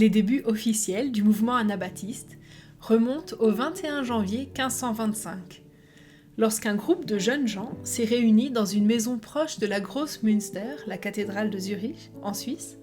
Les débuts officiels du mouvement anabaptiste remontent au 21 janvier 1525, lorsqu'un groupe de jeunes gens s'est réuni dans une maison proche de la Grosse Münster, la cathédrale de Zurich, en Suisse,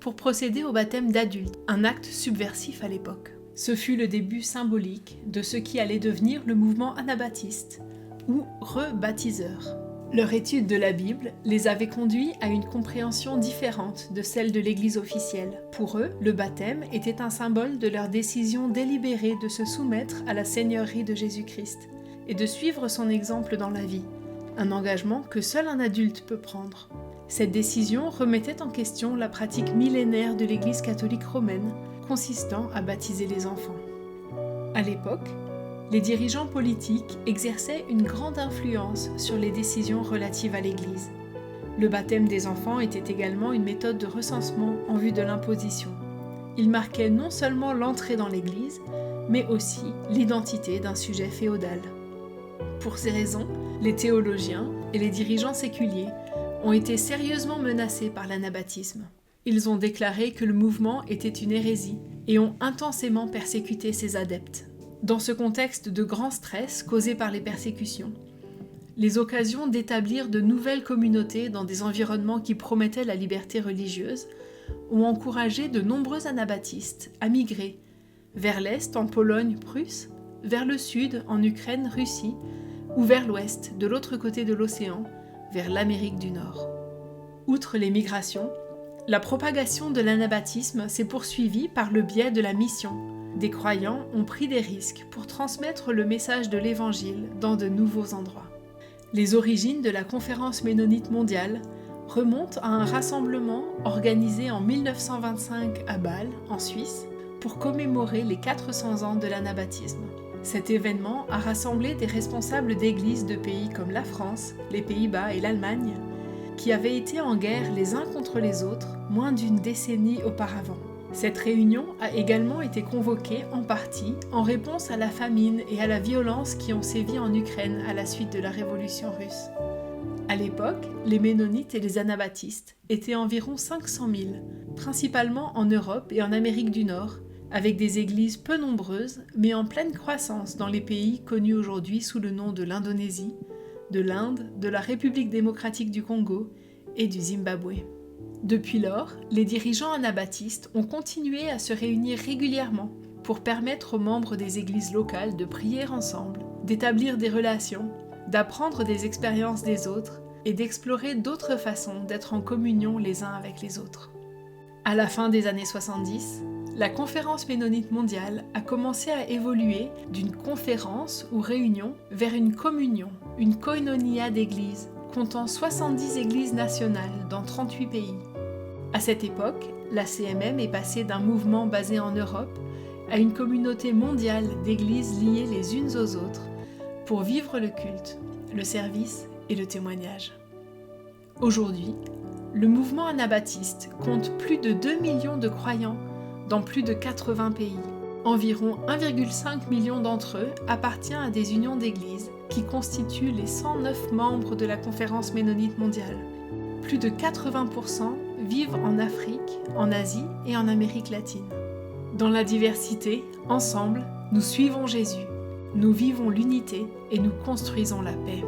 pour procéder au baptême d'adultes, un acte subversif à l'époque. Ce fut le début symbolique de ce qui allait devenir le mouvement anabaptiste, ou rebaptiseur. Leur étude de la Bible les avait conduits à une compréhension différente de celle de l'Église officielle. Pour eux, le baptême était un symbole de leur décision délibérée de se soumettre à la seigneurie de Jésus-Christ et de suivre son exemple dans la vie, un engagement que seul un adulte peut prendre. Cette décision remettait en question la pratique millénaire de l'Église catholique romaine, consistant à baptiser les enfants. À l'époque, les dirigeants politiques exerçaient une grande influence sur les décisions relatives à l'Église. Le baptême des enfants était également une méthode de recensement en vue de l'imposition. Il marquait non seulement l'entrée dans l'Église, mais aussi l'identité d'un sujet féodal. Pour ces raisons, les théologiens et les dirigeants séculiers ont été sérieusement menacés par l'anabaptisme. Ils ont déclaré que le mouvement était une hérésie et ont intensément persécuté ses adeptes. Dans ce contexte de grand stress causé par les persécutions, les occasions d'établir de nouvelles communautés dans des environnements qui promettaient la liberté religieuse ont encouragé de nombreux anabaptistes à migrer vers l'est en Pologne, Prusse, vers le sud en Ukraine, Russie, ou vers l'ouest, de l'autre côté de l'océan, vers l'Amérique du Nord. Outre les migrations, la propagation de l'anabaptisme s'est poursuivie par le biais de la mission. Des croyants ont pris des risques pour transmettre le message de l'Évangile dans de nouveaux endroits. Les origines de la Conférence ménonite mondiale remontent à un rassemblement organisé en 1925 à Bâle, en Suisse, pour commémorer les 400 ans de l'anabaptisme. Cet événement a rassemblé des responsables d'églises de pays comme la France, les Pays-Bas et l'Allemagne, qui avaient été en guerre les uns contre les autres moins d'une décennie auparavant. Cette réunion a également été convoquée en partie en réponse à la famine et à la violence qui ont sévi en Ukraine à la suite de la révolution russe. À l'époque, les ménonites et les anabaptistes étaient environ 500 000, principalement en Europe et en Amérique du Nord, avec des églises peu nombreuses, mais en pleine croissance dans les pays connus aujourd'hui sous le nom de l'Indonésie, de l'Inde, de la République démocratique du Congo et du Zimbabwe. Depuis lors, les dirigeants anabaptistes ont continué à se réunir régulièrement pour permettre aux membres des églises locales de prier ensemble, d'établir des relations, d'apprendre des expériences des autres et d'explorer d'autres façons d'être en communion les uns avec les autres. À la fin des années 70, la Conférence ménonite mondiale a commencé à évoluer d'une conférence ou réunion vers une communion, une koinonia d'églises, comptant 70 églises nationales dans 38 pays. À cette époque, la CMM est passée d'un mouvement basé en Europe à une communauté mondiale d'églises liées les unes aux autres pour vivre le culte, le service et le témoignage. Aujourd'hui, le mouvement anabaptiste compte plus de 2 millions de croyants dans plus de 80 pays. Environ 1,5 million d'entre eux appartiennent à des unions d'églises qui constituent les 109 membres de la Conférence ménonite mondiale. Plus de 80% vivent en Afrique, en Asie et en Amérique latine. Dans la diversité, ensemble, nous suivons Jésus, nous vivons l'unité et nous construisons la paix.